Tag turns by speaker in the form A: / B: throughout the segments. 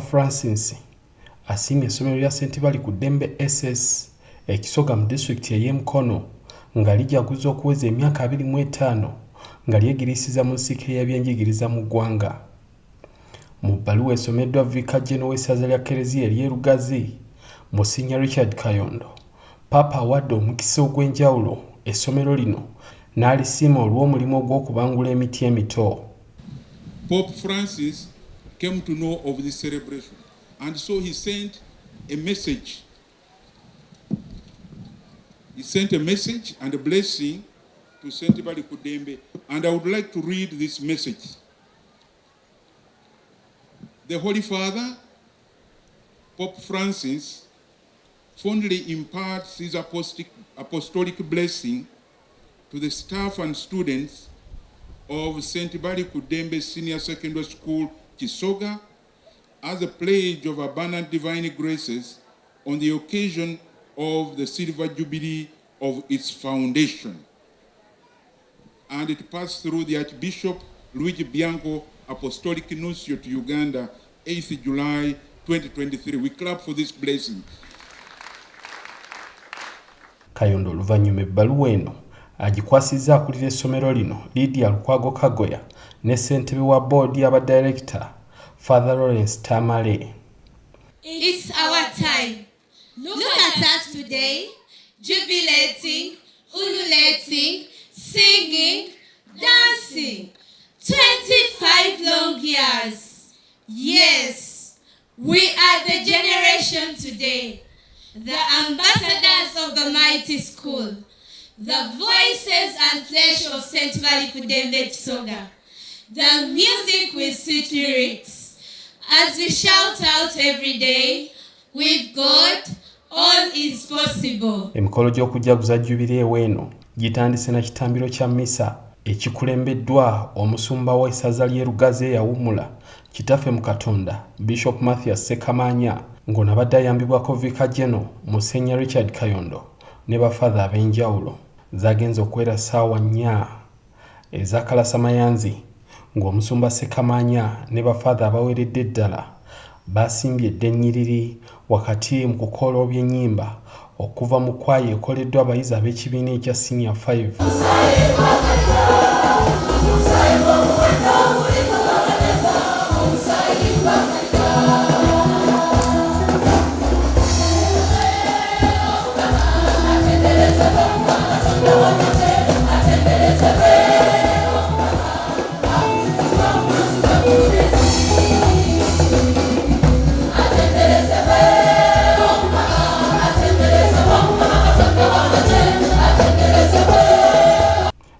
A: Francis asiimye essomero lya St Balikuddembe S.S Kisoga mu disitulikiti y'e Mukono nga lijaguza okuweza emyaka 25 nga lyegirisiza mu nsiko y'ebyenjigiriza mu ggwanga. Mu bbaluwa esomeddwa Vikajjeno w'essaza lya Klezia ly'e Lugazi, Monsignor Richard Kayondo, Papa awadde omukisa ogw'enjawulo essomero lino n'alisiima olw'omulimu ogw'okubangula emiti emito.
B: Pope Francis came to know of this celebration, and so he sent a message. He sent a message and a blessing to St. Balikuddembe, and I would like to read this message. The Holy Father, Pope Francis, fondly imparts his apostolic blessing to the staff and students of St. Balikuddembe Senior Secondary School, Kisoga, as a pledge of abundant divine graces on the occasion of the silver jubilee of its foundation. And it passed through the Archbishop Luigi Bianco, Apostolic Nuncio to Uganda, 8th July 2023. We clap for this blessing.
A: Kayondo oluvannyuma ebbaluwa eno agikwasizza akulira essomero lino Lydia Lukwago Kagoya ne ssentebe wa boodi y'abadirector Father Lawrence Tamale.
C: It's our time. Look at us today, jubilating, ululating, singing, dancing. 25 long years. Yes, we are the generation today, the ambassadors of the mighty school, the voices and flesh of St. Balikuddembe Kisoga, the music with sweet lyrics. As we shout out every day, with God, all is possible.
A: Emikolo gy'okujaguza jubire eno gitandise na kitambiro kya mmisa ekikulembeddwa omusumba w'essaza ly'e Lugazi eyawummula kitaffe mu Katonda Bishop Mathias Ssekamanya ng'onabadde ayambibwako Vikajjeno Monsignor Richard Kayondo ne bafadha ab'enjawulo. Zagenze okuwera ssaawa 4 ez'akalasamayanzi ng'omusumba Ssekamanya ne bafadha abaweredde eddala basimbye eddennyiriri wakati mu kukola obyennyimba okuva mu kwaya ekoleddwa abayizi ab'ekibiina ekya Senior 5.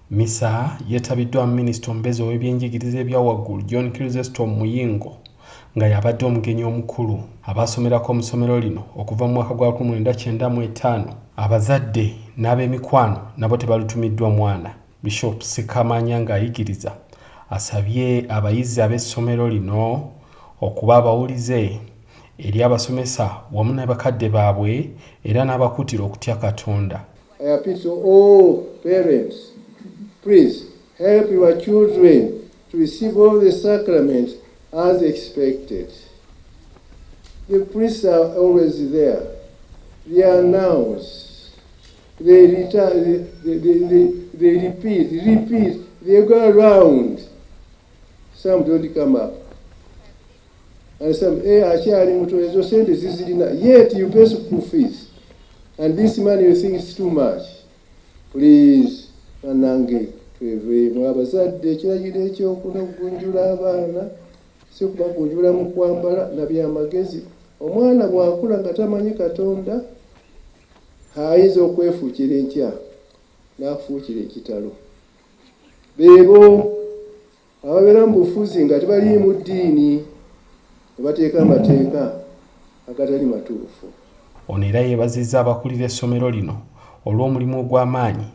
A: Misa yetabiddwa Minisita omubeezi w'ebyenjigiriza ebya waggulu John Chrysostom Muyingo nga yabadde omugenyi omukulu abaasomerako mu ssomero lino okuva mu mwaka gwa 1995. Abazadde n'ab'emikwano nabo tebalutumiddwa mwana. Bishop Ssekamanya ng'ayigiriza asabye abayizi ab'essomero lino okuba abawulize eri abasomesa wamu n'abakadde baabwe era n'abakutira okutya Katonda.
D: I appeal to all parents, please help your children to receive all the sacraments as expected. The priests are always there. They announce, they return, they repeat, they go around. Some don't come up. And some, yet you pay school fees. And this money you think is too much. Please, anange, abazadde ekiragiro ekyokugunjula abaana si kubagunjula mu kwambala na byamagezi. Omwana bw'akula nga tamanyi Katonda ayinza okwefuukira enkya n'akufuukira ekitalo. Beebo ababeera mu bufuzi nga tebali mu ddiini ne bateeka amateeka agatali matuufu.
A: Ono era yeebazizza abakulira essomero lino olw'omulimu ogw'amaanyi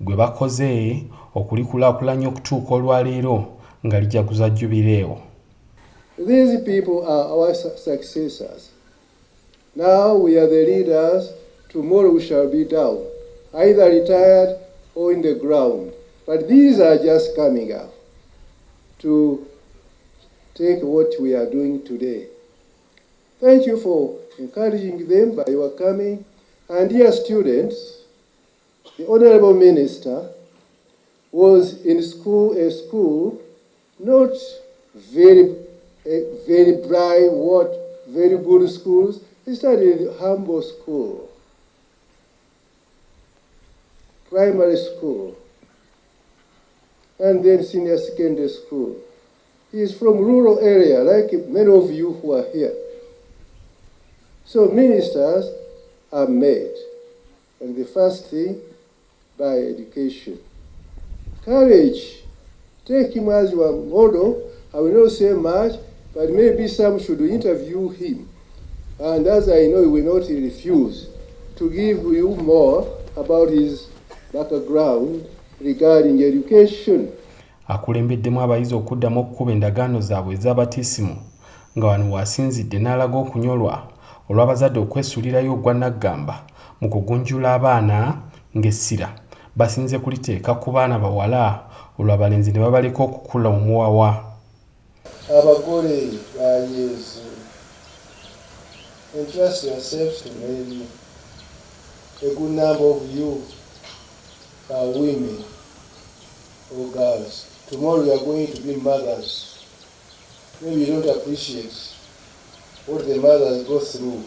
A: gwe bakoze okulikulaakulanya okutuuka olwaleero nga lijaguza jubileewo.
D: These people are our successors. Now we are the leaders. Tomorrow we shall be down, either retired or in the ground. But these are just coming up to take what we are doing today Thank you for encouraging them by your coming. And dear students, the Honorable Minister was in a school not very bright, very good schools. He studied in humble school, primary school, and then senior secondary school. He is from rural area, like many of you who are here. So ministers are made, and the first thing, by education. Courage. Take him as your model. I will not say much, but maybe some should interview him. And as I know, he will not refuse to give you more about his background regarding education.
A: Akulembeddemu abayizi okuddamu okukuba endagaano zaabwe ez'abatiisimu nga wano wasinzidde n'alaga okunyolwa olw'abazadde okwesuulirayo ogwa naggamba mu kugunjula abaana ng'essira basinze kuliteeka ku baana bawala olwo abalenzi ne babaleka okukula omuwawa.
D: Abagole ba Yesu, entrust yourself to Mary. A good number of you are women or girls. Tomorrow you are going to be mothers. Maybe you don't appreciate what the mothers go through.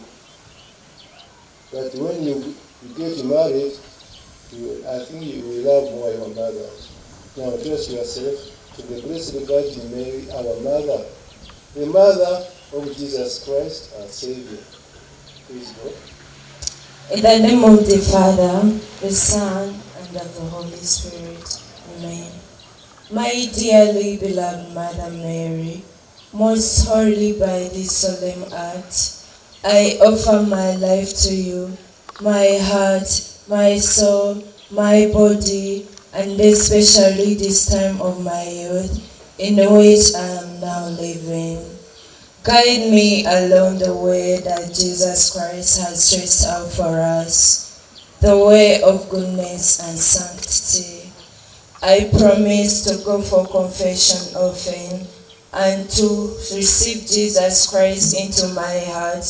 D: But when you get married, I think you will love more your mothers. Now trust yourself to the Blessed Virgin Mary, our mother, the mother of Jesus Christ, our Savior. Please go.
E: In the name of the Father, the Son, and of the Holy Spirit. Amen. My dearly beloved Mother Mary, most holy by this solemn act, I offer my life to you, my heart, my soul, my body, and especially this time of my youth, in which I am now living. Guide me along the way that Jesus Christ has traced out for us, the way of goodness and sanctity. I promise to go for confession often and to receive Jesus Christ into my heart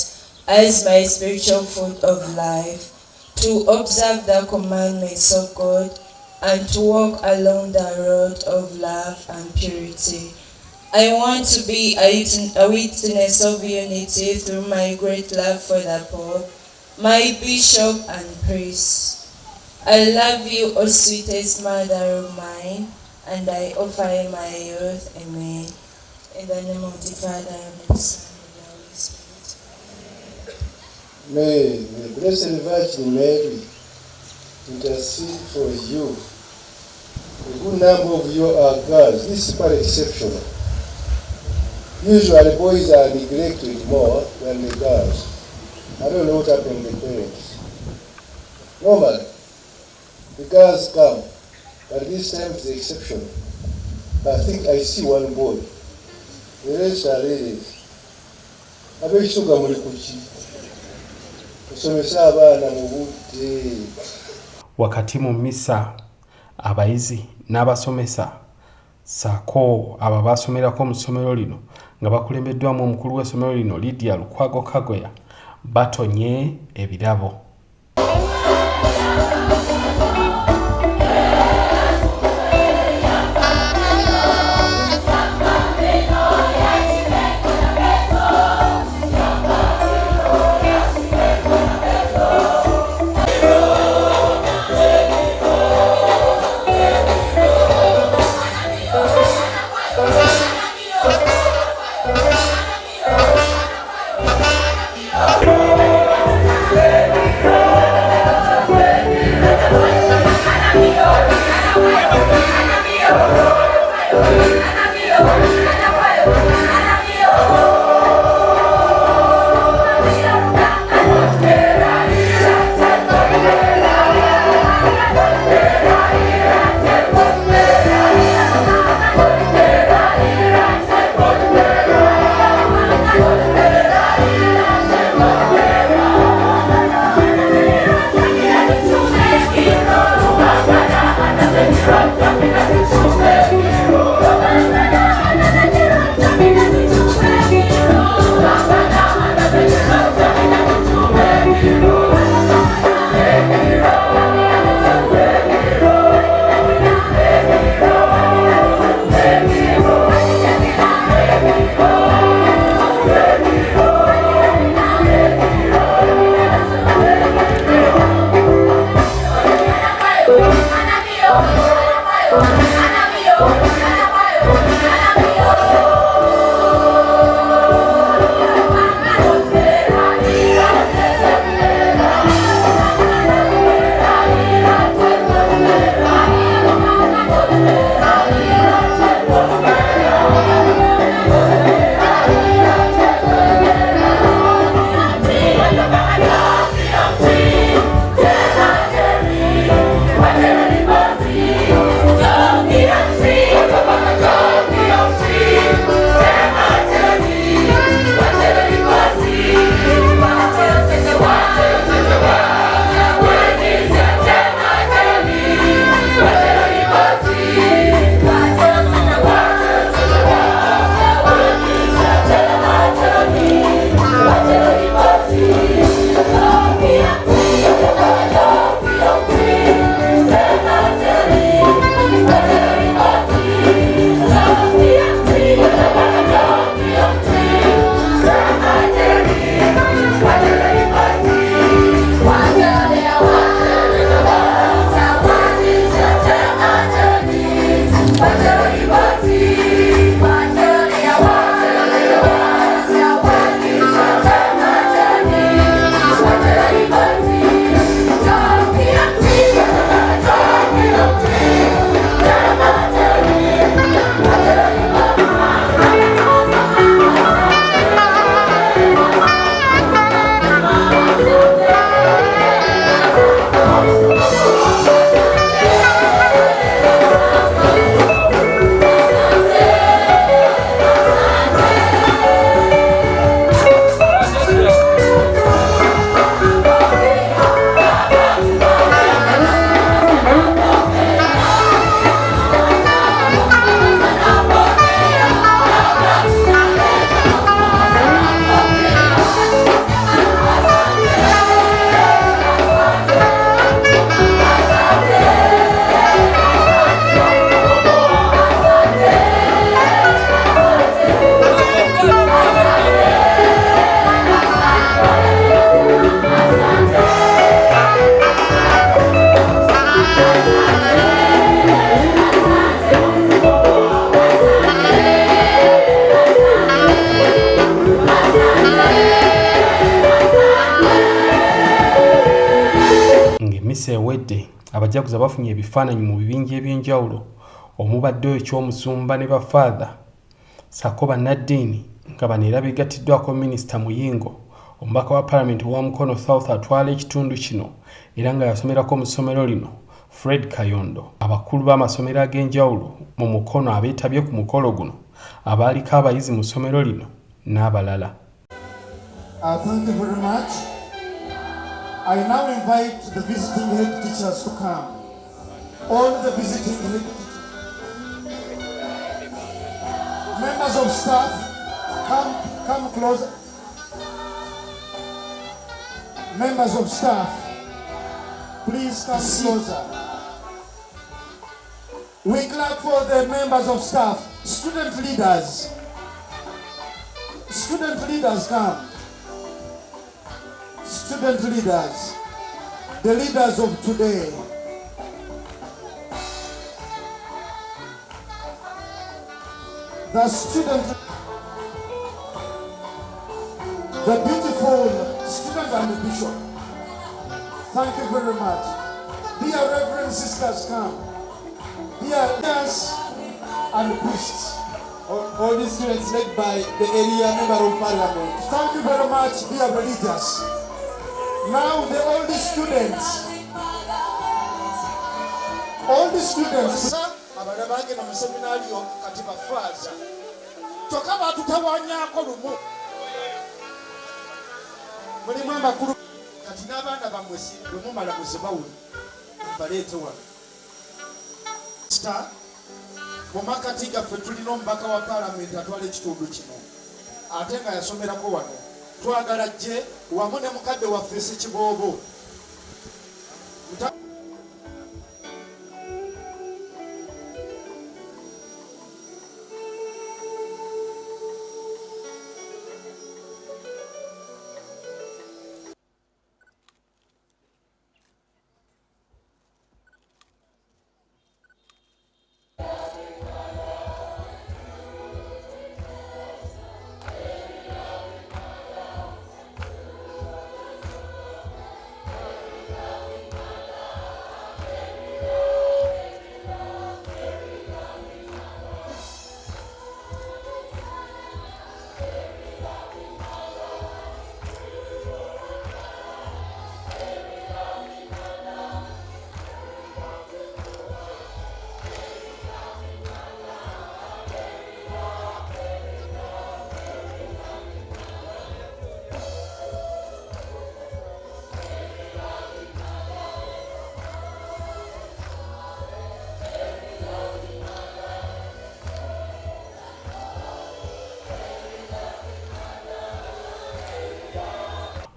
E: as my spiritual food of life, to observe the commandments of God, and to walk along the road of love and purity. I want to be a witness of unity through my great love for the poor, my bishop and priest. I love you, O sweetest mother of mine, and I offer my youth. Amen. In the name of the Father, and of the Son, and of the Holy Spirit.
D: May the Blessed Virgin Mary intercede for you. A good number of you are girls. This is quite exceptional. Usually boys are neglected more than the girls. I don't know what happened to the parents. Normally, the girls come, but this time it's exceptional. I think I see one boy. The rest are ladies. Ebikujjuko kusomesa abaana mu budde.
A: Wakati mu mmisa abayizi n'abasomesa ssaako abo baasomerako mu ssomero lino nga bakulembeddwamu omukulu w'essomero lino Lydia Lukwago Kagoya batonye ebirabo.
F: Right,
A: Mmisa ewedde abajaguzi bafunye ebifaananyi mu bibinja eby'enjawulo omubaddewo ekyomusumba ne bafaatha sako bannaddiini nga bano era beegattiddwako Minisita Muyingo omubaka wa Paalamenti owa Mukono South atwala ekitundu kino era nga yasomerako mu ssomero lino Fred Kayondo. Abakulu b'amasomero ag'enjawulo mu Mukono abeetabye ku mukolo guno abaaliko abayizi mu ssomero lino n'abalala.
F: Thank you very much. I now invite the visiting head teachers to come. All the visiting head teachers. Members of staff, come closer. Members of staff, please come closer. We clap for the members of staff. Student leaders. Student leaders come. Student leaders. The leaders of today. The student, the beautiful student and the bishop. Thank you very much. Dear Reverend sisters, come. Dear leaders and priests. All the students led by the area member of parliament. Thank you very much, dear religious. Now the all the students. All the students. Abalabange na museminari kati bafaza. Kyokka batutawanyako lumu. Mulimu amakulu kati n'abaana bammwe bwe mumala muzibawula baleete wano. Mu makati gaffe tulina omubaka wa paalamenti atwala ekitundu kino ate nga yasomerako wano. Twagala jje wamu ne mukadde waffe Ssekiboobo.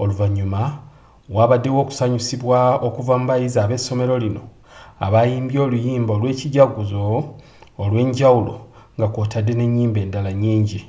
A: Oluvannyuma wabaddewo okusanyusibwa okuva mu bayizi ab'essomero lino abayimbye oluyimba olw'ekijaguzo olw'enjawulo nga kw'otadde n'ennyimba endala nnyingi.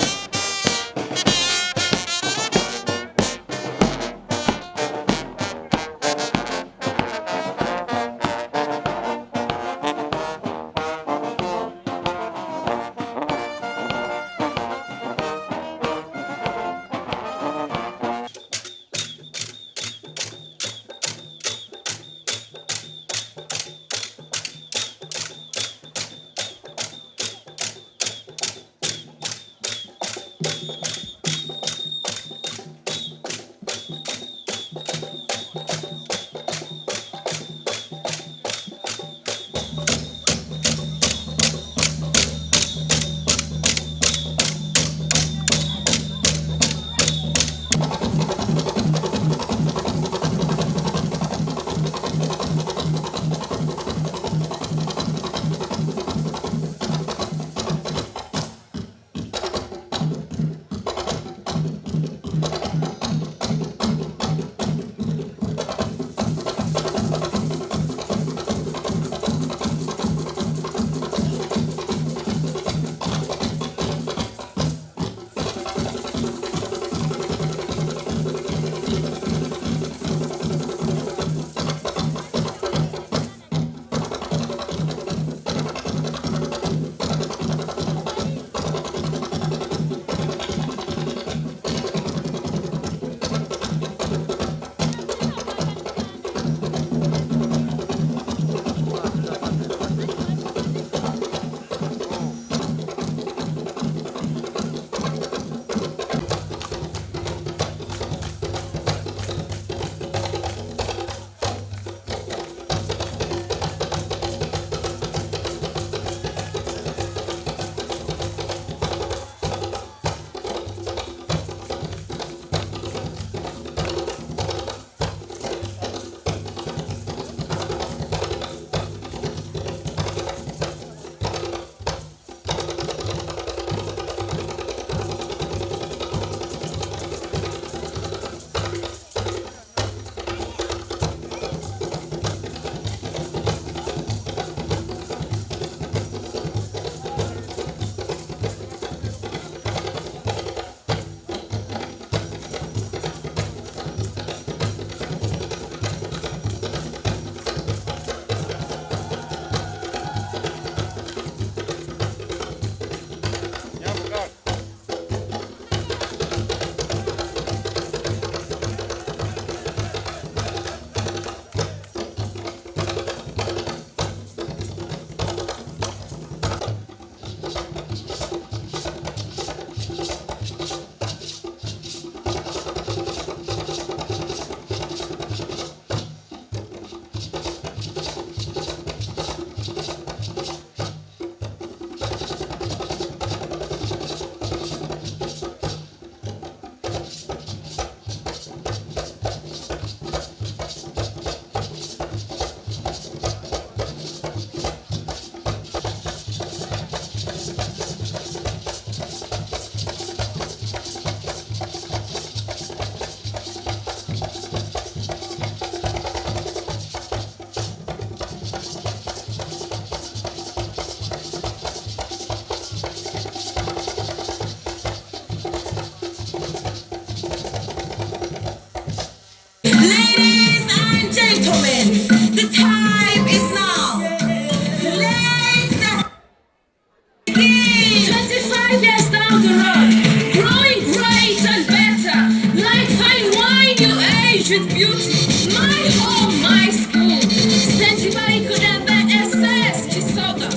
G: with beauty. My home, my school. St. Balikuddembe S.S Kisoga.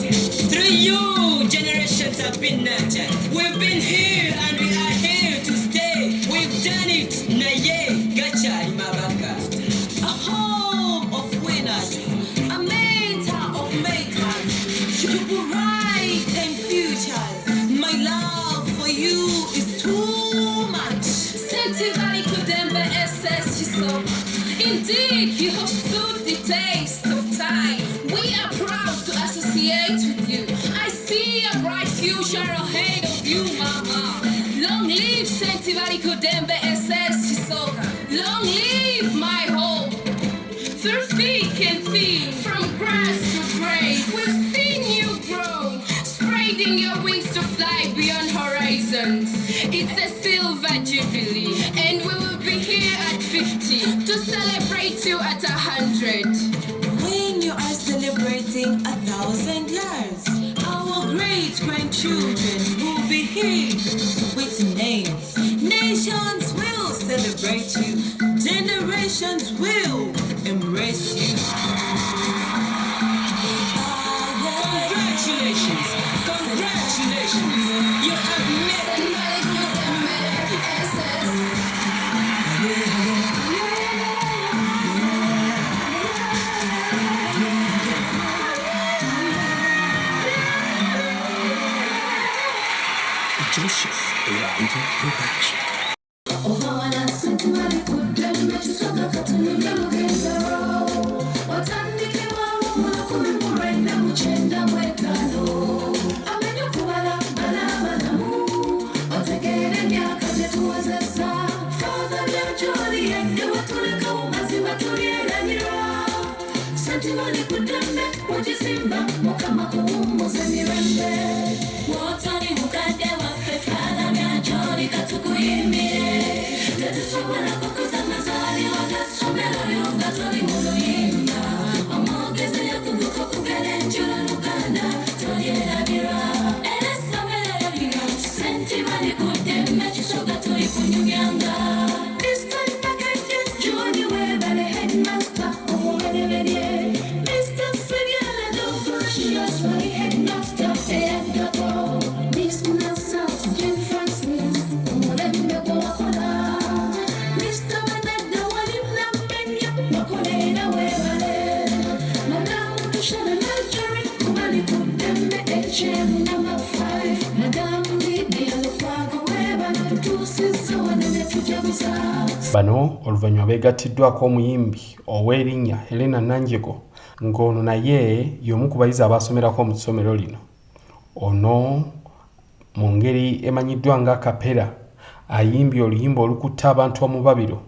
G: Through you, generations have been nurtured. We've been here and we are here to stay. We've done it. Naye, gacha, imabaka. A home of winners. A mentor of makers. You bright and futures. My love for you is too much. St. Balikuddembe S.S Kisoga. Indeed, you have stood the test of time. We are proud to associate with you. I see a bright future ahead of you, Mama. Long live St. Balikuddembe S.S Kisoga. Long live my home. Through thick and thin, from grass to grace, we've seen you grow, spreading your wings to fly beyond horizons. It's a silver jubilee, and we will be here at 50 to celebrate you at 100. When you are celebrating 1,000 years, our great-grandchildren will be here to witness. Nations will celebrate you. Generations will embrace you. Congratulations! Congratulations! You have met
H: Joseph around production.
A: Bano oluvannyuma beegattiddwako omuyimbi ow'erinnya Helena Nanjego ng'ono naye y'omu ku bayizi abaasomerako mu ssomero lino. Ono mu ngeri emanyiddwa nga kapera ayimbye oluyimba olukutta abantu omubabiro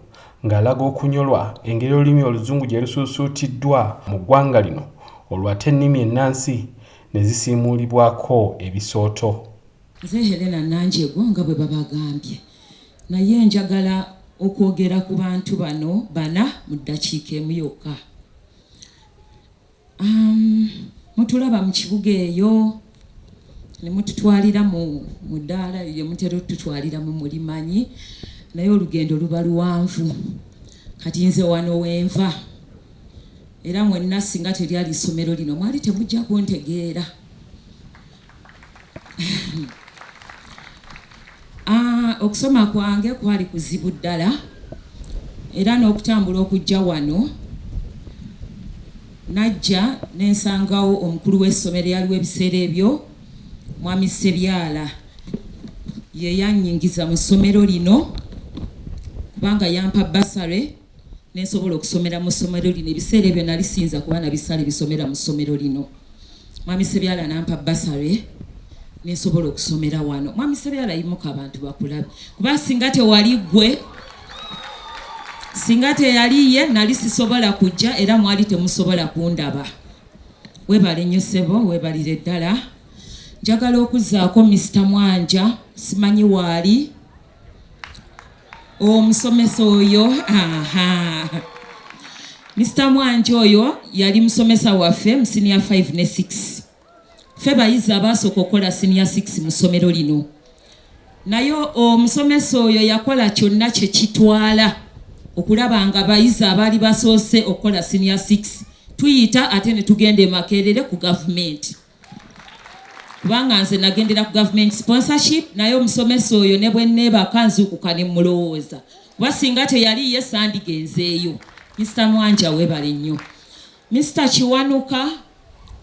A: ng'alaga okunyolwa engeri olulimi oluzungu gye lusuusuutiddwa mu ggwanga lino olwate ennimi ennansi ne zisiimuulibwako ebisooto.
I: Nze Helena Nanjego nga bwe babagambye naye njagala okwogera ku bantu bano bana mu ddakiika emu yokka. Mutulaba mu kibuga eyo ne mututwalira mu ddaala ye mutera otutwalira mu mulimanyi naye olugendo luba luwanvu. Kati nze wano wenva era mwenna singa teryali ssomero lino mwali temujja kuntegeera. Okusoma kwange kwali kuzibu ddala era n'okutambula okujja wano najja nensangawo omukulu w'essomero yaliwo ebiseera ebyo mwami Sebyala ye yannyingiza mu ssomero lino kubanga yampa basare nensobola okusomera mu ssomero lino. Ebiseera ebyo nali siyinza kuba na bisale bisomera mu ssomero lino. Mwami Sebyala nampa basare nensobola okusomera wano. Mwami Sebyala yimuka abantu bakulabe kuba singa tewali gwe singa teyali ye nali sisobola kujja era mwali temusobola kundaba. Webale nnyo ssebo, webalire ddala. Njagala okuzzaako Minisita Mwanja simanyi waali omusomesa oyo. Minisita Mwanja oyo yali musomesa waffe mu senior 5 ne 6. Ffe bayizi abaasooka okukola senior 6 mu ssomero lino. Naye omusomesa oyo yakola kyonna kye kitwala okulaba nga abayizi abaali basoose okukola senior 6 tuyita ate ne tugenda e Makerere ku gavumenti. Kubanga nze nagendera ku government sponsorship naye omusomesa oyo ne bwe neebaka nzuukuka ne mulowooza. Kuba singa teyali ye sandigenzeeyo. Mr. Mwanja weebale nnyo. Mr. Kiwanuka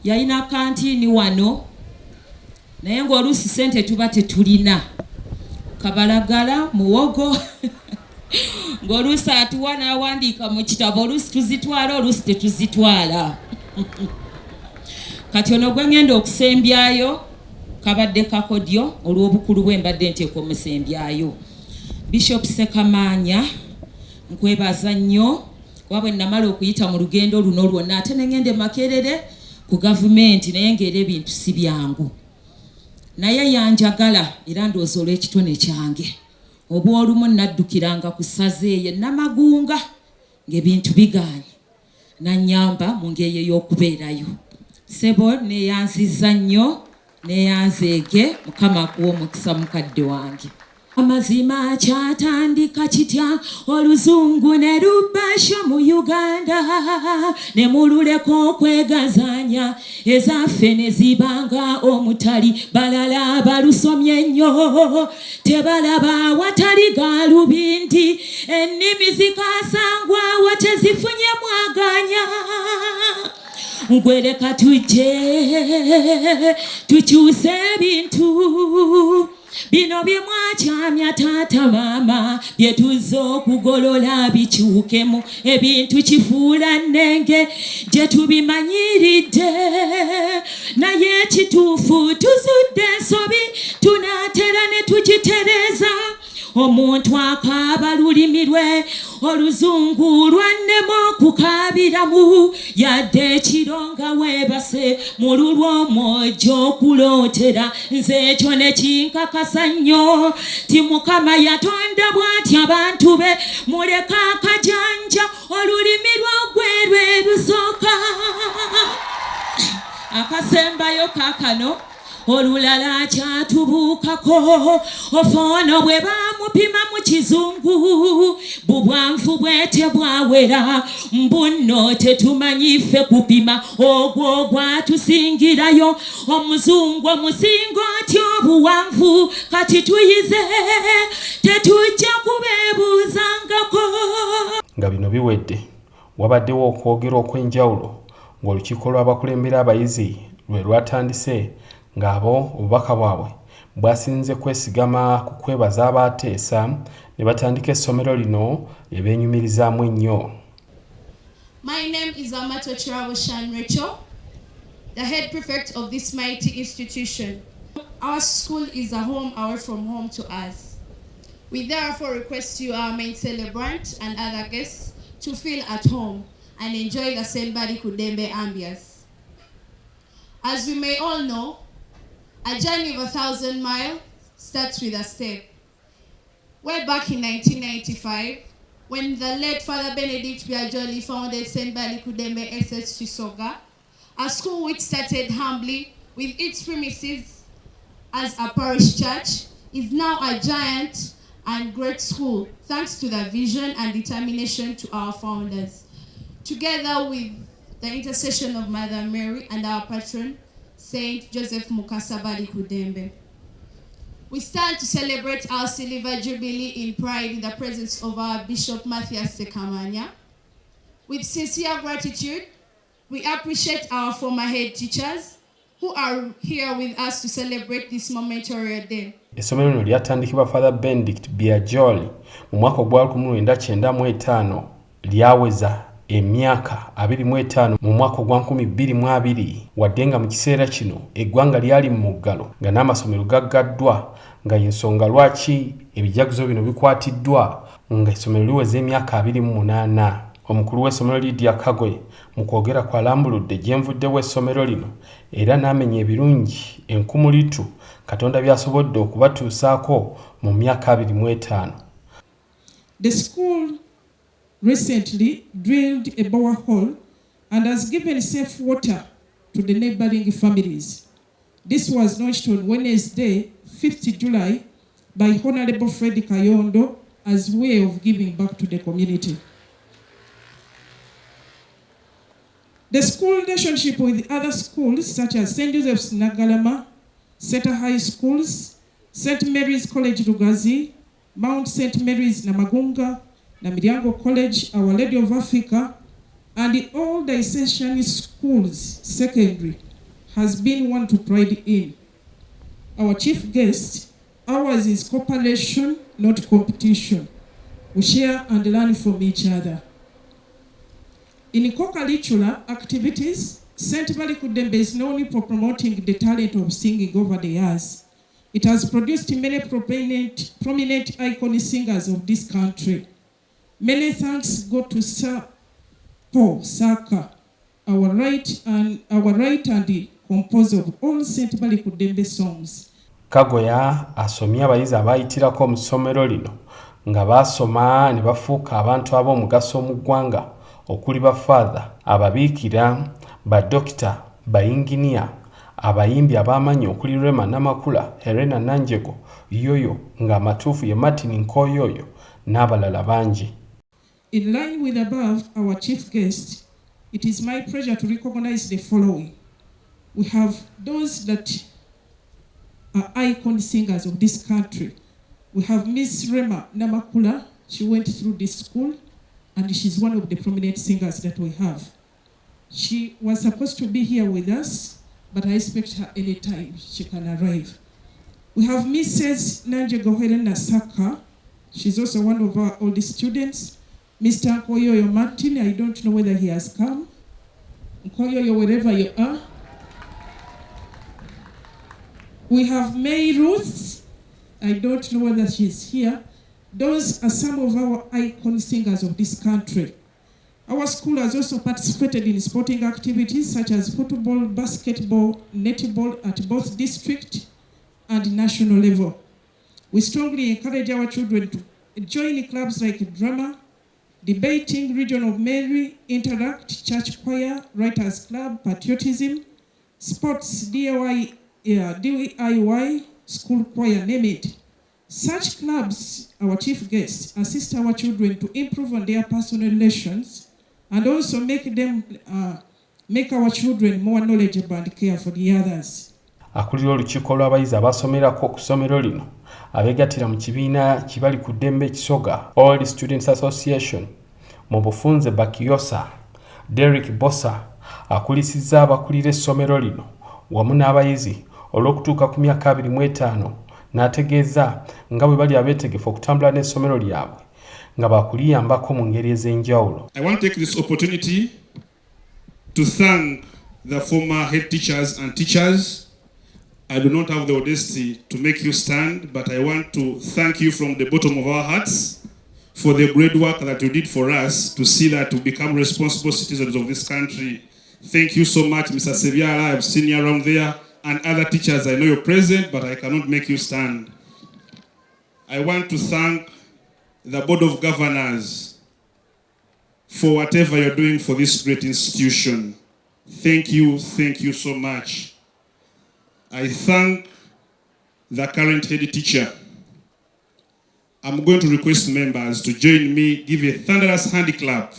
I: yalina kantiini wano naye ng'oluusi ssente tuba tetulina. Kabalagala, muwogo ng'oluusi atuwa n'awandiika mu kitabo, oluusi tuzitwala oluusi tetuzitwala. Kati ono gwe ngenda okusembyayo kabadde kakodyo olw'obukulu bwe mbadde nteeka omusembyayo. Bishop Ssekamanya nkwebaza nnyo kuba bwe namala okuyita mu lugendo luno lwonna ate ne ngende Makerere ku gavumenti naye ng'era ebintu si byangu. Naye yanjagala era ndowooza olw'ekitone kyange. Oba olumu naddukiranga ku ssaza eyo Namagunga ng'ebintu bigaanye. Nannyamba mu ngeri ey'okubeerayo. Sebo neyanziza nnyo neyanzeege Mukama akuwa omukisa mukadde wange. Amazima kyatandika kitya oluzungu ne lubasha mu Uganda ne mululeko okwegazanya ezaffe ne zibanga omutali balala balusomye nnyo tebalaba watali galubindi ennimi zikasangwawo tezifunye mwaganya. Ngwereka tujje tukyuse ebintu bino bye mwakyamya taata maama bye tuzze okugolola bikyukemu ebintu kifuula nnenge gye tubimanyiridde naye ekituufu tuzudde ensobi tunaatera ne tugitereza. Omuntu akaaba lulimi lwe oluzungu lwannema okukaabiramu yadde ekironga weebase mu lulw'omwojo okulootera nze ekyo ne kinkakasa nnyo ti Mukama yatonda bw'ati abantu be muleka akajanja olulimi lwagwe lwe lusooka. Akasembayo kaakano olulala kyatubuukako ofoono bwe bamupima mu kizungu bubwanvu bwe tebwawera mbuno tetumanyi ffe kupima ogwo gwatusingirayo omuzungu omusingo atyo obuwanvu kati tuyize tetujja kubeebuuzangako.
A: Nga bino biwedde wabaddewo okwogera okw'enjawulo ng'olukiiko lw'abakulembera abayizi lwe lwatandise ng'abo obubaka bwabwe bwasinze kwesigama ku kwebaza abaateesa ne batandika essomero lino lye beenyumirizaamu ennyo.
C: My name is Amato Chiraboshan Rachel, the head prefect of this mighty institution. Our school is a home away from home to us. We therefore request you, our main celebrant and other guests, to feel at home and enjoy the same Balikuddembe ambience. As we may all know, a journey of 1,000 miles starts with a step. Way back in 1995, when the late Father Benedict Byagioli founded St. Balikuddembe S.S Kisoga, a school which started humbly with its premises as a parish church, is now a giant and great school, thanks to the vision and determination to our founders. Together with the intercession of Mother Mary and our patron, Saint Joseph Mukasa Balikuddembe. We stand to celebrate our Silver Jubilee in pride in the presence of our Bishop Mathias Ssekamanya. With sincere gratitude, we appreciate our former head teachers who are here with us to celebrate this momentary day.
A: Essomero lino lyatandikibwa Father Benedict Byagioli mu mwaka gwa 1995 lyaweza emyaka 25 mu mwaka gwa 2022 wadde nga mu kiseera kino eggwanga lyali mu muggalo nga n'amasomero gaggaddwa nga y'ensonga lwaki ebijaguzo bino bikwatiddwa nga essomero liweza emyaka 28. Omukulu w'essomero Lydia Kagwe mu kwogera kwa lambuludde gye nvuddewo essomero lino era n'amenya ebirungi enkumulitu Katonda byasobodde okubatuusaako mu myaka 25.
J: The school recently drilled a borehole and has given safe water to the neighboring families. This was launched on Wednesday, 5th July, by Honorable Fred Kayondo, as a way of giving back to the community. The school relationship with other schools such as St. Joseph's Nagalama, Seta High Schools, St. Mary's College Lugazi, Mount St. Mary's Namagunga, Namiryango College, Our Lady of Africa, and all the essential schools, secondary, has been one to pride in. Our chief guest, ours is cooperation, not competition. We share and learn from each other. In co-curricular activities, St. Balikuddembe is known for promoting the talent of singing over the years. It has produced many prominent icon singers of this country. Many thanks go to Sir Paul Saka, our right and composer of all St. Balikuddembe songs.
A: Kagoya asomya abayizi abayitirako mu ssomero lino nga basoma ne bafuuka abantu ab'omugaso mu ggwanga okuli bafaatha, ababiikira, badokita, bayinginiya, abayimbi ab'amanyi okuli Rema Namakula, Helena Nanjego, Yoyo nga amatuufu ye Martin Nkoyoyo n'abalala bangi.
J: In line with above, our chief guest, it is my pleasure to recognize the following. We have those that are icon singers of this country. We have Miss Rema Namakula. She went through this school and she's one of the prominent singers that we have. She was supposed to be here with us, but I expect her anytime she can arrive. We have Mrs. Nanjego Helena Saka. She's also one of our oldest students. Mr. Nkoyoyo Martin, I don't know whether he has come. Nkoyoyo, wherever you are. We have May Ruth. I don't know whether she's here. Those are some of our icon singers of this country. Our school has also participated in sporting activities such as football, basketball, netball at both district and national level. We strongly encourage our children to join clubs like drama, debating, Region of Mary, Interact, Church Choir, Writers Club, Patriotism, Sports, DIY, School Choir, name it. Such clubs, our chief guests, assist our children to improve on their personal relations and also make our children more knowledgeable and care for the others.
A: Akulira olukiiko lw'abayizi abasomerako ku ssomero lino abeegattira mu kibiina Balikuddembe Kisoga All Students Association mu bufunze Bakiosa Derek Bossa akulisizza abakulira essomero lino wamu n'abayizi olw'okutuuka ku myaka 25 n'ategeeza nga bwe bali abeetegefu okutambula n'essomero lyabwe nga bakuliyambako mu ngeri ez'enjawulo.
K: I want to take this opportunity to thank the former head teachers and teachers. I do not have the audacity to make you stand, but I want to thank you from the bottom of our hearts for the great work that you did for us to see that we become responsible citizens of this country. Thank you so much, Mr. Seviala. I've seen you around there, and other teachers. I know you're present, but I cannot make you stand. I want to thank the Board of Governors for whatever you're doing for this great institution. Thank you so much. I thank the current head teacher. I'm going to request members to join me, give a thunderous hand clap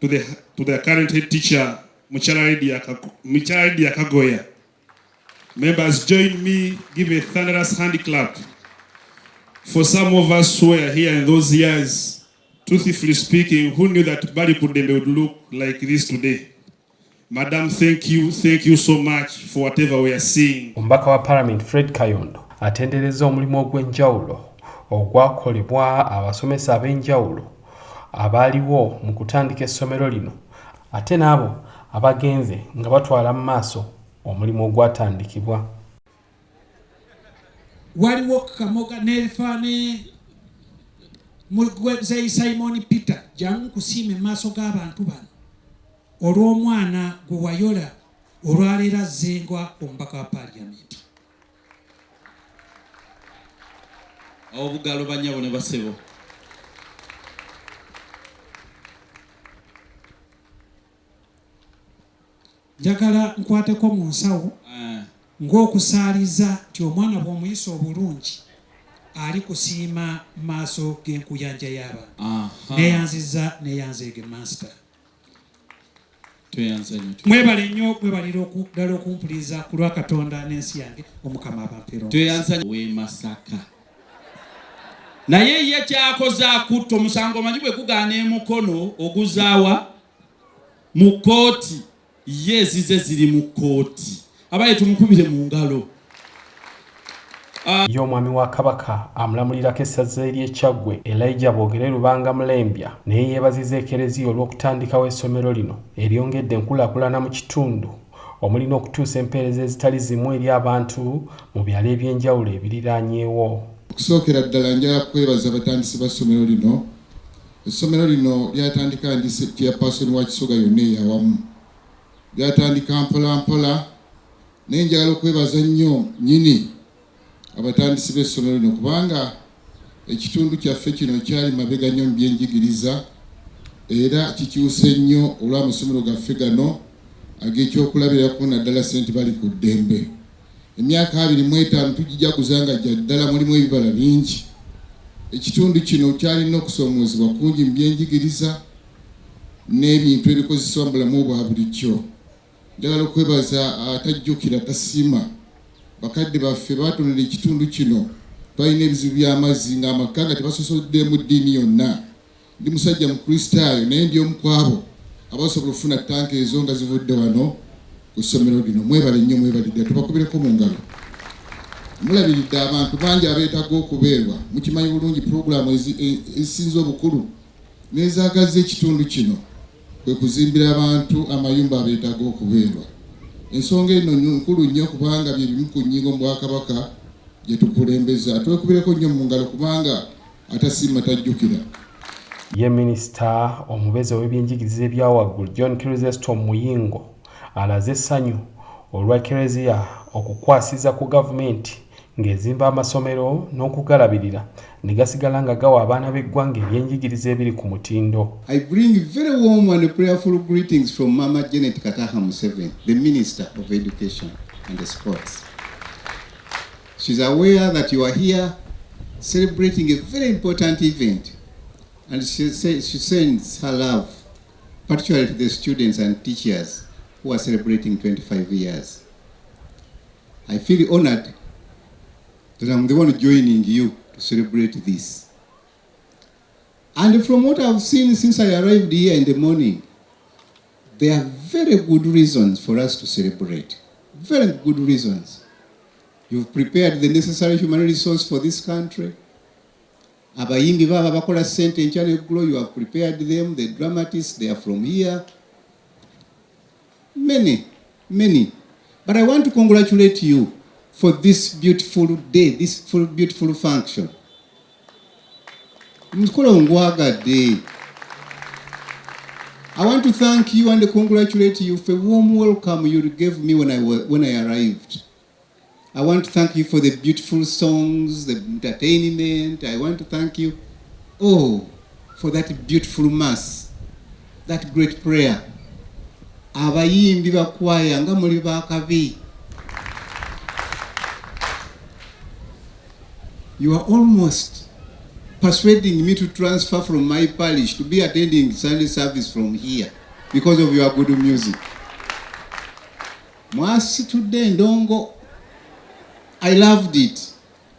K: to the current head teacher, Muchala Yakagoya. Members, join me, give a thunderous hand clap. For some of us who were here in those years, truthfully speaking, who knew that Balikuddembe would look like this today? Madam, thank you so much for whatever we are seeing.
A: Omubaka wa Parliament Fred Kayondo atendereza omulimu ogw'enjawulo ogwakolebwa abasomesa ab'enjawulo abaaliwo mu kutandika essomero lino ate n'abo abagenze nga batwala mu maaso omulimu ogwatandikibwa.
F: Waliwo Kamoga Nelfane Mugweze Simon Peter jangu kusiime maaso g'abantu bano olw'omwana gwe wayola olwaleera Zengwa omubaka wa Parliament.
L: Obugalo banyabo ne basebo.
F: Njagala nkwateko mu nsawo ng'okusaaliza nti omwana bw'omuyisa obulungi ali kusiima maaso g'enkuyanja y'abantu neyanzeege master. Mwebale nnyo mwebalira ddala okumpuliriza ku lwa Katonda n'ensi yange omukama abampeera
L: w'e Masaka. Naye ye kyakoze akutta omusango omanyi bwe gugaana emukono oguzaawa mu kooti, ye ezize ziri mu kooti. Abaye tumukubire mu ngalo.
A: Y'omwami wa Kabaka amulamulirako essaza ly'e Kyaggwe Elijah Boogere Lubanga Mulembya naye yeebaziza Klezia olw'okutandikawo essomero lino eryongedde enkulaakulana mu kitundu omulina okutuusa empeereza ezitali zimu eri abantu mu byalo eby'enjawulo ebiriraanyeewo.
B: Okusookera ddala njala kwebaza abatandisi ba ssomero lino. Essomero lino lyatandika ndi chairperson wa Kisoga yonna eyawamu. Lyatandika mpola mpola naye njagala okwebaza nnyo nnyini abatandisi b'essomero lino kubanga ekitundu kyaffe kino kyali mabega nnyo mu byenjigiriza era kikyuse nnyo olw'amasomero gaffe gano ag'ekyokulabirako naddala St Balikuddembe. Emyaka 25 tugijaguza nga gya ddala mulimu ebibala bingi. Ekitundu kino kyalina okusoomozebwa kungi mu byenjigiriza n'ebintu ebikozesebwa mu bulamu bwa bulijjo. Njagala okwebaza atajjukira tasiima bakadde baffe batonera ekitundu kino. Twalina ebizibu by'amazzi ng'amaka nga tebasosoddemu ddiini yonna. Ndi musajja mukristaayo naye ndi omu ku abo abasobola okufuna ttanka ezo nga zivudde wano ku ssomero lino. Mwebale nnyo mwebalidde tubakubireko mu ngalo. Mulabiridde abantu bangi abeetaaga okubeerwa. Mukimanyi bulungi pulogulaamu ezisinza obukulu n'ezaagaza ekitundu kino kwe kuzimbira abantu amayumba abeetaaga okubeerwa. Ensonga eno nkulu nnyo kubanga bye bimu ku nnyingo mu Bwakabaka gye tukulembeza. Twekubireko nnyo mu ngalo kubanga atasiima tajjukira.
A: Ye Minisita omubeezi w'ebyenjigiriza ebya waggulu John Chrysostom Muyingo alaze essanyu olwa Klezia okukwasiza ku gavumenti ng'ezimba amasomero n'okugalabirira ne gasigala nga gawa abaana b'eggwanga ebyenjigiriza ebiri ku mutindo.
M: I bring very warm and prayerful greetings from Mama Janet Kataha Museveni, the Minister of Education and Sports. She's aware that you are here celebrating a very important event, and she sends her love, particularly to the students and teachers who are celebrating 25 years. I feel honored that I'm the one joining you to celebrate this. And from what I've seen since I arrived here in the morning, there are very good reasons for us to celebrate. Very good reasons. You've prepared the necessary human resource for this country. Abayimbi baba bakola sente enchane glow, you have prepared them. The dramatists, they are from here. Many. But I want to congratulate you for this beautiful day, this beautiful function. Day. I want to thank you and congratulate you for the warm welcome you gave me when I arrived. I want to thank you for the beautiful songs, the entertainment. I want to thank you, for that beautiful mass, that great prayer. Abayimbi bakwaya nga muli bakabi. You are almost persuading me to transfer from my parish to be attending Sunday service from here because of your good music. Mwasitudde ndongo. I loved it.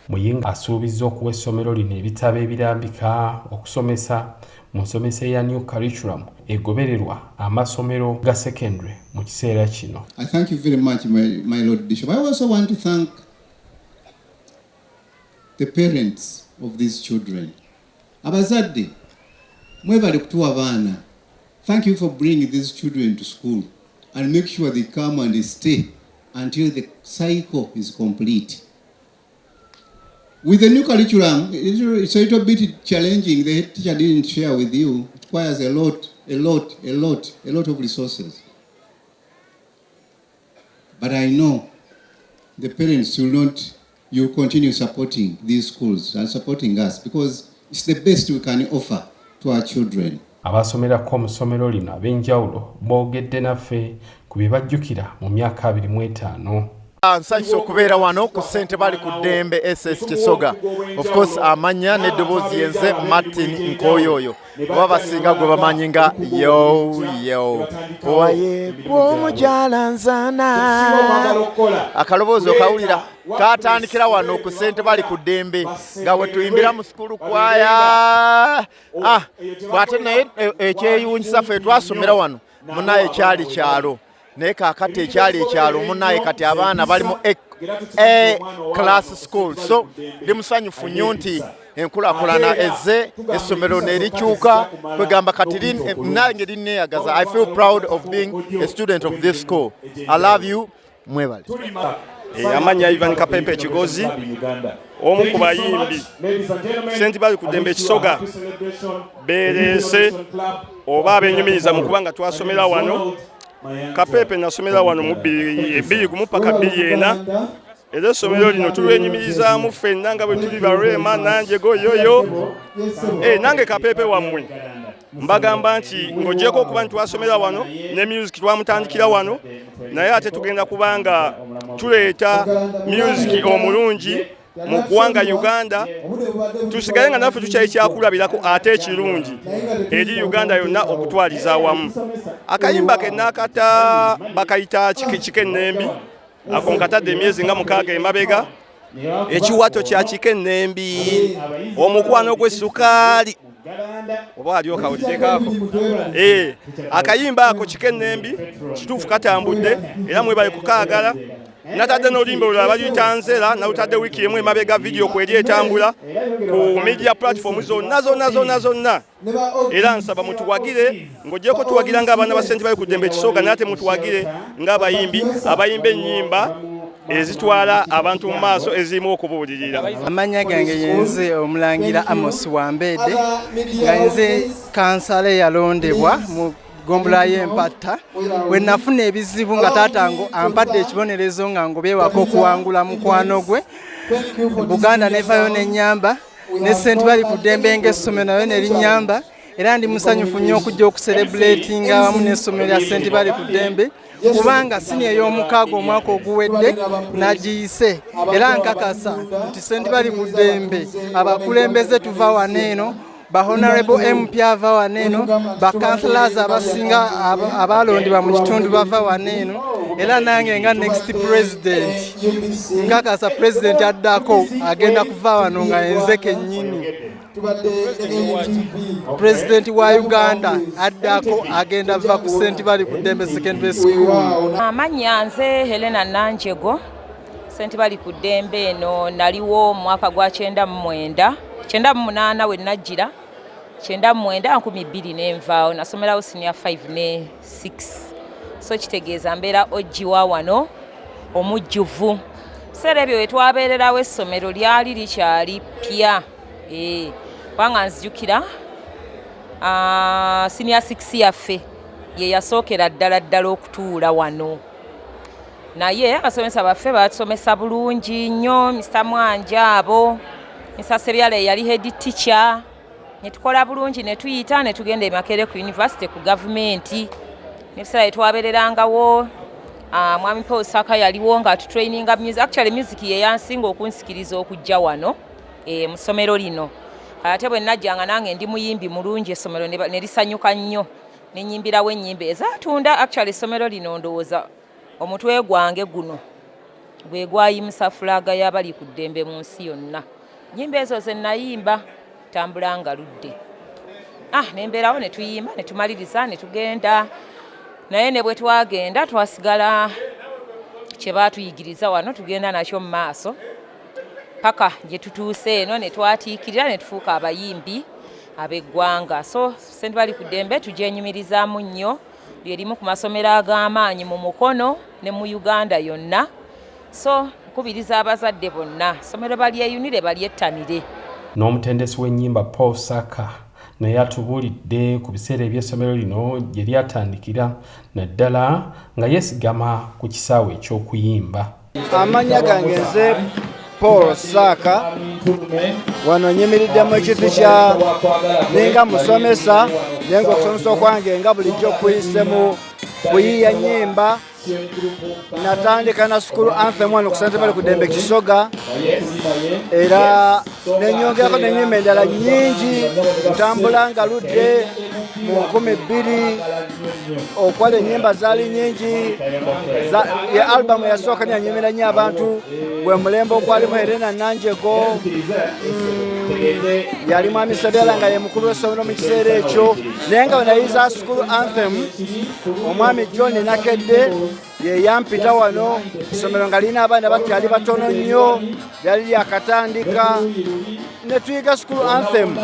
A: Muyingo asuubizza okuwa essomero lino ebitabo ebirambika okusomesa mu nsomesa ya new curriculum egobererwa amasomero ga secondary mu kiseera kino.
M: I thank you very much, my Lord Bishop. I also want to thank the parents of these children. Abazadde, mwebale kutuwa abaana. Thank you for bringing these children to school and make sure they come and they stay until the cycle is complete. With the new curriculum, it's a little bit challenging. The head teacher didn't share with you. It requires a lot of resources. But I know the parents you continue supporting these schools and supporting us because it's the best we can offer to our children.
A: Abasomerako mu ssomero lino ab'enjawulo boogedde naffe ku bye bajjukira mu myaka 25.
N: Nsanyusa okubeera wano ku ssente Balikuddembe S.S Kisoga. Of course amanya n'eddoboozi yenze Martin Nkoyoyo. Oba basinga gwe bamanyi nga yo. Owaye gw'omukyala nzana. Akaloboozi okawulira katandikira wano ku ssente Balikuddembe nga we tuyimbira mu sukulu kwaya. Bw'ate naye ekyeyunyisa ffe twasomera wano munaye ekyali kyalo. Naye kaakati ekyali ekyalo munaye kati abaana bali mu A class school. So ndi musanyufu nnyo nti enkulaakulana ezze essomero ne likyuka kwegamba kati nange linneeyagaza. I feel proud of being a student of this school. I love you. Mwebale.
O: Amanya Ivan Kapepe Kigozi omu ku bayimbi St Balikuddembe Kisoga berese oba abenyumiriza mu kubanga twasomera wano. Kapepe nasomera wano mu 2 paka 2 era essomero lino tulwenyumirizaamu ffenna nga bwe tuli balwema nange goyoyo. Nange Kapepe wammwe mbagamba nti ng'ogyeko okuba nti twasomera wano ne music twamutandikira wano, naye ate tugenda kubanga tuleeta music omulungi mu ggwanga Uganda, tusigale nga naffe tukyali kyakulabirako ate ekirungi eri Uganda yonna okutwaliza awamu. Akayimba ke naakata bakayita Kikennembi, ako nkatadde emyezi nga 6 emabega. Ekiwato kya Kikennembi, omukwano gw'essukaali oba ali okawulirekako. Akayimba ako Kikennembi kituufu katambudde era mwebale kukaagala. Natadde n'oluyimba olulala baluyita Nzera, nalutadde wiiki emu emabega video kweri etambula ku media platform zonna. Era nsaba mutuwagire, ng'ogyeko tuwagira ng'abaana ba St Balikuddembe Kisoga, nate mutuwagire ng'abayimbi abayimba ennyimba ezitwala abantu mu maaso ezimu okubuulirira.
P: Amanya gange yenze omulangira Amos Wambede nga nze kansala yalondebwa mu Gombula y'Empatta. We nafuna ebizibu nga taata ngo ampadde ekibonerezo nga ngobeewako okuwangula mukwano gwe. Buganda nevayo n'ennyamba ne St Balikuddembe ng'essomero nayo ne linnyamba, era ndi musanyufu nnyo okujja okucelebratinga awamu n'essomero lya St Balikuddembe kubanga siniya ey'omukaaga omwaka oguwedde nagiyise, era nkakasa nti St Balikuddembe abakulembeze tuva waneeno, ba honorable MP ava waneeno, ba councillors abasinga abalondebwa mu kitundu bava waneeno, era nange nga next president nkakasa president addako agenda kuva wano nga yenze kennyini. President wa Uganda addako agenda va ku St Balikuddembe Secondary School.
Q: Amanya nze Helena Nanjego. St Balikuddembe eno naliwo mwaka gwa 98 we najjira 2009 nenvaawo, nasomerawo senior 5 ne 6. So kitegeeza mbeera ogiwa wano omujjuvu. Biseera ebyo we twabeererawo essomero lyali likyali pya. Kubanga nzijukira senior 6 yaffe ye yasookera ddala okutuula wano. Naye abasomesa baffe batusomesa bulungi nnyo. Mr Mwanja abo, Mr Sebyala yali head teacher. Ne tukola bulungi ne tuyita ne tugenda e Makerere ku university ku government. Nebiseera twabeererangawo Mwami Paul Saka yaliwo nga tutraininga music. Actually music ye yansinga okunsikiriza okujja wano mu ssomero lino. Ate bwe najjanga nange ndi muyimbi mulungi essomero ne lisanyuka nnyo. Ne nnyimbirawo ennyimba ezatunda. Actually essomero lino ndowooza omutwe gwange guno gwe gwayimusa fulaga ya Balikuddembe mu nsi yonna. Nnyimba ezo ze nayimba tambula nga ludde. Nembeerawo ne tuyimba ne tumaliriza ne tugenda. Naye ne bwe twagenda twasigala kye baatuyigiriza wano tugenda nakyo mu maaso paka gye tutuuse eno ne twatiikirira ne tufuuka abayimbi ab'eggwanga. So St Balikuddembe tugyenyumirizaamu nnyo, lyerimu ku masomero ag'amaanyi mu Mukono ne mu Uganda yonna. So nkubiriza abazadde bonna somero balyeyunire balyettanire.
A: N'omutendesi w'ennyimba Paul Saka naye atubuulidde ku biseera eby'essomero lino gye lyatandikira naddala nga yeesigama ku kisaawe eky'okuyimba.
R: Amannya gange nze Paul Saka, wano nyimiriddemu ekintu kya ninga musomesa naye nga okusomesa okwange nga bulijjo kuyise mu kuyiiya nnyimba natandika na school anthem wano ku St Balikuddembe Kisoga era nenyongerako n'ennyimba endala nnyingi ntambula ngaludde mu 2000 okwala ennyimba zaali nnyingi ye albamu yasooka nyanyumira nnyo abantu gwe mulembe okwalimu Helena Nanjego yali mwami Sebyala nga ye mukulu w'essomero mu kiseera ekyo naye nga wenayiza school anthem omwami John Nakedde ye yampita wano essomero nga lirina abaana bakyali batono nnyo lyali lyakatandika ne tuyiga school anthem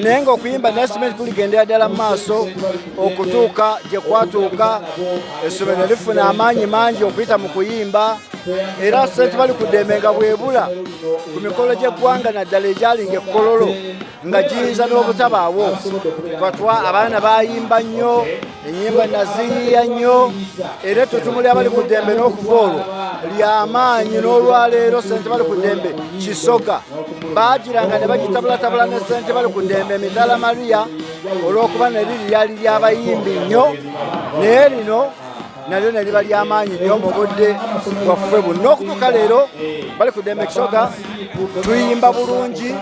R: naye nga okuyimba nasimenti kuligendera ddala mu maaso okutuuka gye kwatuuka essomero lifuna amaanyi mangi okuyita mu kuyimba era St Balikuddembe nga bwebula ku mikolo gy'eggwanga naddala egyalinga ekkololo nga giyinza n'obutabaawo twatwa abaana bayimba nnyo ennyimba naziyiya nnyo era ettutumu lya Balikuddembe n'okuva olwo ly'amaanyi n'olwaleero St Balikuddembe Kisoga baagiranga ne bagitabulatabula ne St Balikuddembe Mitala Maria olw'okuba ne liri lyali ly'abayimbi nnyo naye lino nalyo ne liba ly'amaanyi nnyo mu budde bwaffe buno n'okutuuka leero Balikuddembe Kisoga tuyimba bulungi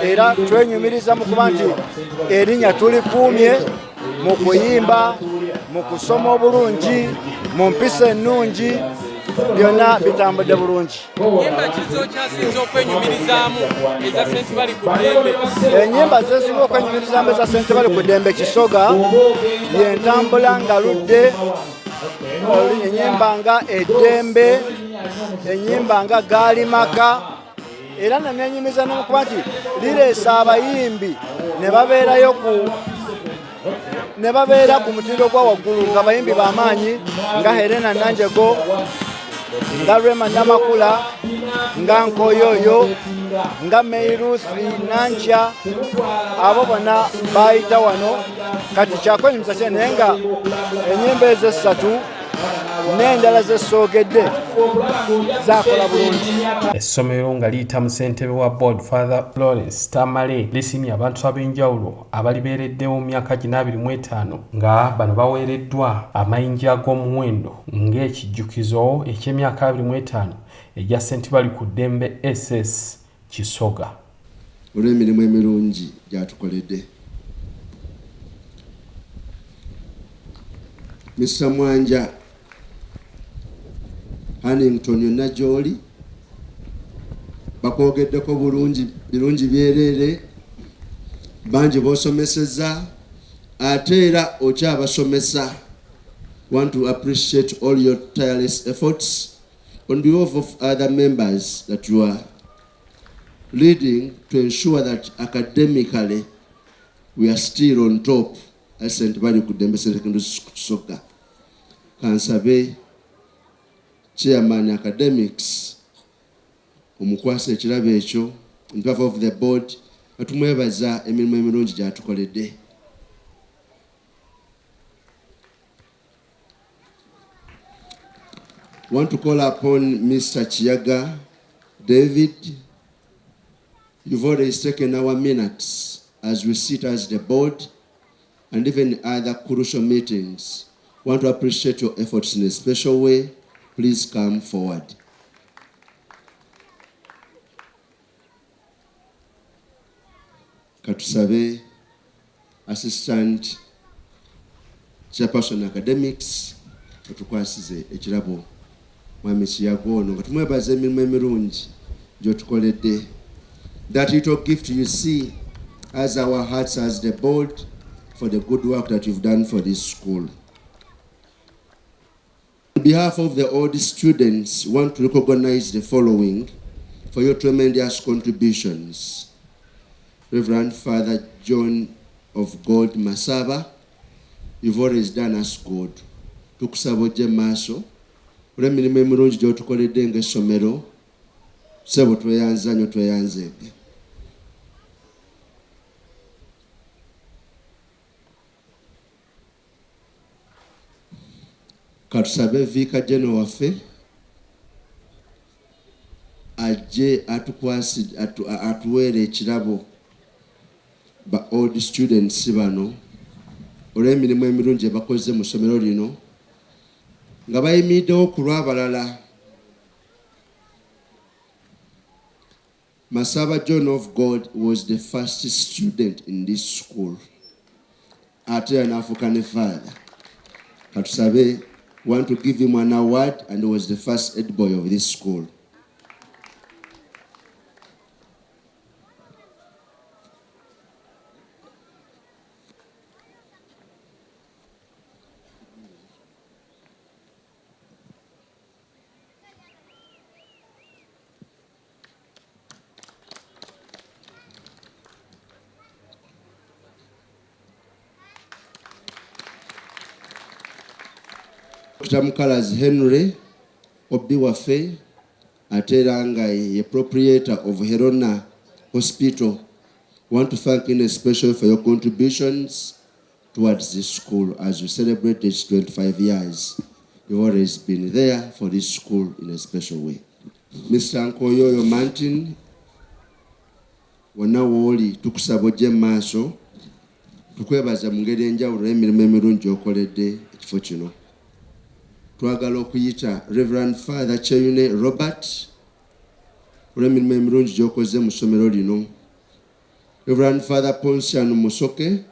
R: era twenyumiriza mu kuba nti erinnya tulikuumye mu kuyimba mu kusoma obulungi mu mpisa ennungi byonna bitambudde bulungi. Ennyimba zesinga okwenyumirizaamu eza St Balikuddembe Kisoga ye ntambula ngaludde, ennyimba nga eddembe, ennyimba nga gaalimaka era naneenyumiza n'okuba nti lireesa abayimbi ne babeera ku mutindo gwa waggulu nga bayimbi b'amaanyi nga Helena Nanjego, nga Rema Namakula, nga Nkoyoyo, nga Meiruthi Nancha, abo bonna bayita wano. Kati kyakwenyumiza kye naye nga ennyimba ezo essatu n'endala zesoogedde zaakola bulungi.
A: Essomero nga liyitamu ssentebe wa board Father Florence Tamale lisimye abantu ab'enjawulo abalibeereddewo mu myaka 25 nga bano baweereddwa amayinja ag'omuwendo ng'ekijjukizo eky'emyaka 25 egya St Balikuddembe S.S Kisoga.
S: Olw'emirimu emirungi gy'atukoledde. Mr. Mwanja Hannington yonna gy'oli bakwogeddeko birungi byereere bangi b'osomesezza ate era okyabasomesa. Want to appreciate all your tireless efforts on behalf of other members that you are leading to ensure that academically we are still on top at St Balikuddembe Secondary School. Kansabe Chairman Academics omukwasa ekirabo ekyo on behalf of the board batumwebaza emirimu emirungi gy'atukoledde. Want to call upon Mr. Chiyaga David. You've already taken our minutes as we sit as the board and even other crucial meetings. Want to appreciate your efforts in a special way. Please come forward. Katusabe, Assistant Chairperson Academics, katukwasize ekirabo mwami Kiyagono nga tumwebaza emirimu emirungi gy'otukoledde. That little gift you see as our hearts as the board for the good work that you've done for this school. On behalf of all the students, we want to recognize the following for your tremendous contributions. Reverend Father John of God Masaba, you've always done us good. Tukusabojje maaso olw'emirimu emirungi gy'otukoledde ng'essomero, ssebo tweyanza nnyo tweyanzeege. Katusabe Vicar General waffe ajje atuweere ekirabo ba old students bano olw'emirimu emirungi gye bakoze mu ssomero lino nga bayimiriddewo ku lw'abalala. Masaba John of God was the first student in this school. Ate anafuka ne father. Katusabe want to give him an award, and he was the first head boy of this school. Dr. Mukalazi Henry Obi Wafe atera nga ye proprietor of Herona Hospital. Want to thank you especially for your contributions towards this school as you celebrate its 25 years. You've always been there for this school in a special way. Mr. Nkoyoyo Martin, wonna wooli tukusaba ojje mu maaso tukwebaza mu ngeri enjawulo n'emirimu emirungi okoledde ekifo kino. Twagala okuyita Reverend Father Cheyune Robert olw'emirimu emirungi gy'okoze mu ssomero lino. Reverend Father Ponsiano Musoke,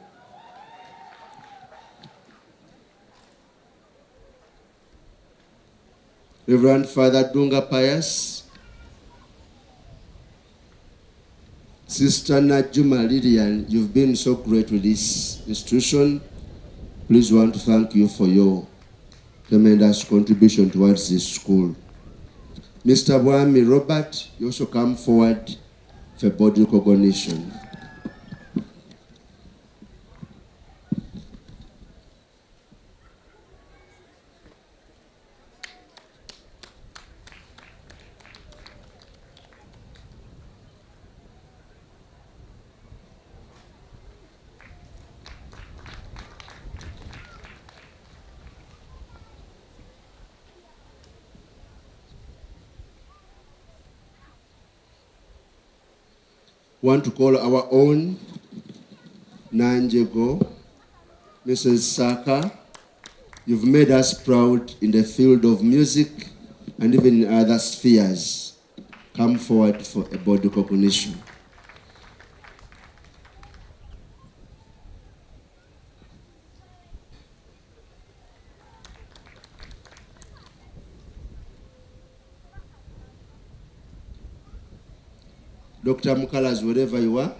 S: Reverend Father Dunga Pius, Sister Najuma Lillian, you've been so great with this institution. Please want to thank you for your tremendous contribution towards this school. Mr. Bwami Robert, you also come forward for board recognition. Want to call our own Nanjego, Mrs. Saka. You've made us proud in the field of music and even in other spheres. Come forward for a board recognition. Dr. Mukalas, wherever you are.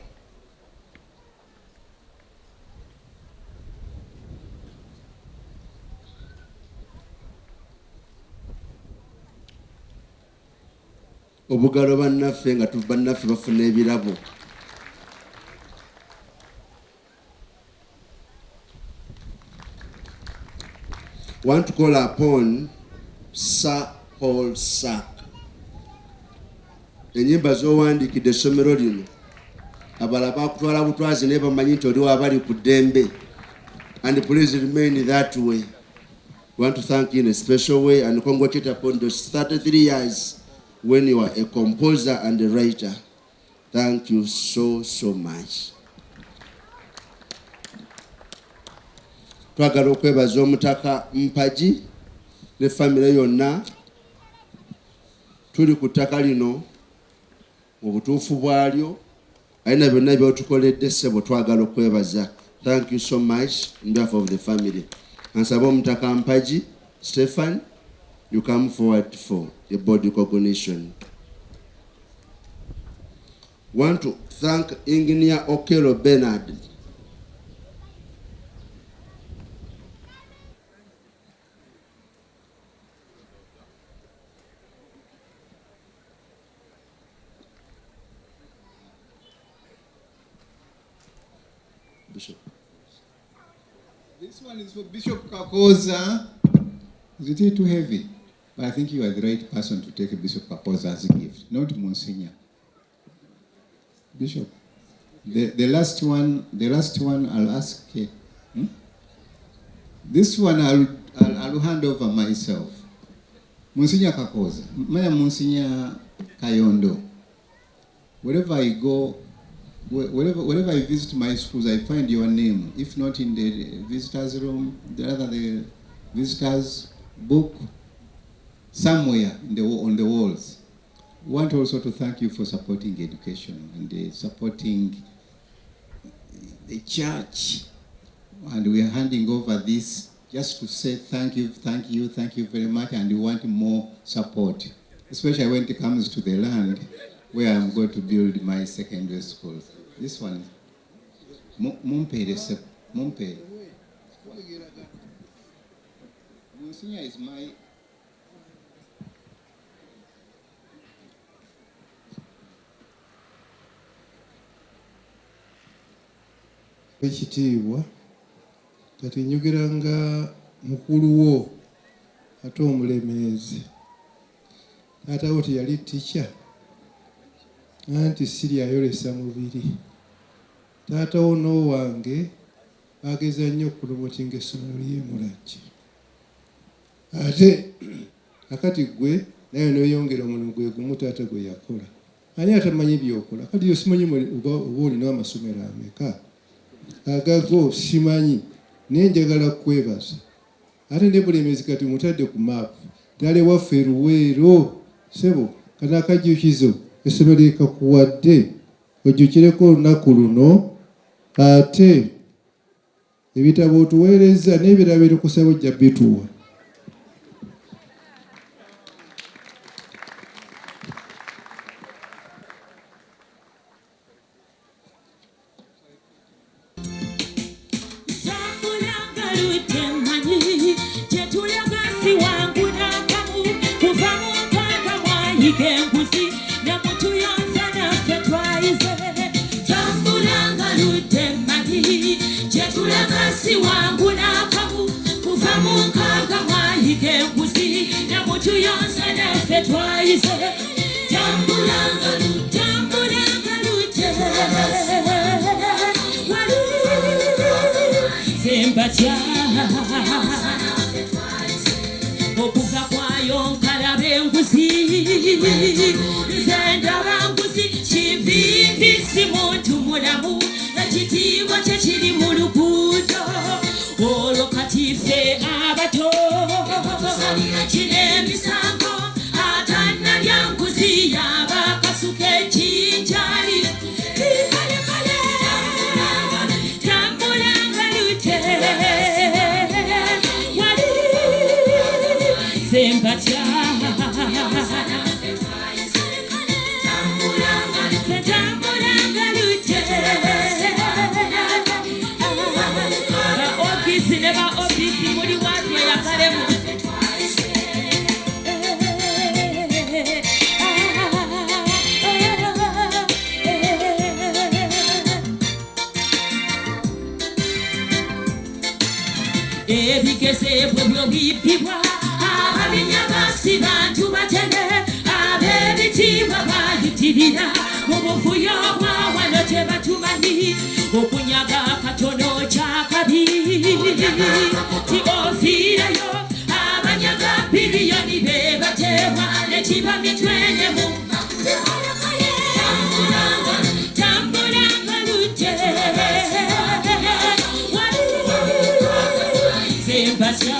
S: Obugalo bannaffe nga bannaffe bafuna ebirabo. Want to call upon Sir Paul Sack. Enyimba z'owandiikidde essomero lino abala bakutwala butwazi naye bamanyi nti oli wabali ku ddembe, and please remain that way. We want to thank you in a special way and congratulate upon those 33 years when you are a composer and a writer. Thank you so much. Twagala okwebaza omutaka Mpaji ne famire yonna tuli ku ttaka lino mu butuufu bwalyo alina byonna by'otukoledde ssebo twagala okwebaza. Thank you so much on behalf of the family. Ansaba omutaka Mpaji Stefan, you come forward for a board recognition. Want to thank Engineer Okelo Bernard. Bishop.
M: This one is for Bishop Kakoza. Is it too heavy? But I think you are the right person to take Bishop Kakoza as a gift, not Monsignor. Bishop, the last one I'll ask. This one I'll hand over myself. Monsignor Kakoza, Maya Monsignor Kayondo. Wherever I go, wherever I visit my schools, I find your name. If not in the visitors' room, the visitors book somewhere on the walls. We want also to thank you for supporting education and supporting the church. And we are handing over this just to say thank you very much, and we want more support, especially when it comes to the land where I'm going to build my secondary school. This one, Mumpere. Monsignor is my...
D: Ekitiibwa kati njogera nga mukulu wo ate omulemeezi. Taata wo teyali ticca anti siri ayolesa mubiri. Taata wo n'owange bageza nnyo okulomotinga essomero ly'e Mulaki. Ate akati gwe naye n'oyongera omulimu gwe gumu taata gwe yakola. Ani atamanyi byokola? Kati yo simanyi oba olina amasomero ameka? Agago simanyi naye njagala kwebaza. Ate ne Bulemeezi kati mutadde ku maapu. Dale waffe Luweero sebo kana akajjukizo essomero likakuwadde ojjukireko olunaku luno. Ate ebitabo otuweereza n'ebirabo ebikusaba ojja bituwa.
G: Okuva kwayo nkalabe enguzi zendaba nguzi kivivi si muntu mulamu ekitiibwa kye kiri mu luguudo olwo kati ffe abato kino emisango atannalya nguzi yaba kasuka ekinjali Sympatia. Ebigezebwe byobibibwa abinyagasi bantu batene ab'ebitiibwa bayitirira mu buvuyo bwa wano tebatumanyi okunyaga akatono kyakabi ti ofiirayo abanyaga biliyoni be bateebwa ne kiba mitwene mu tambulanga lute Sympatia.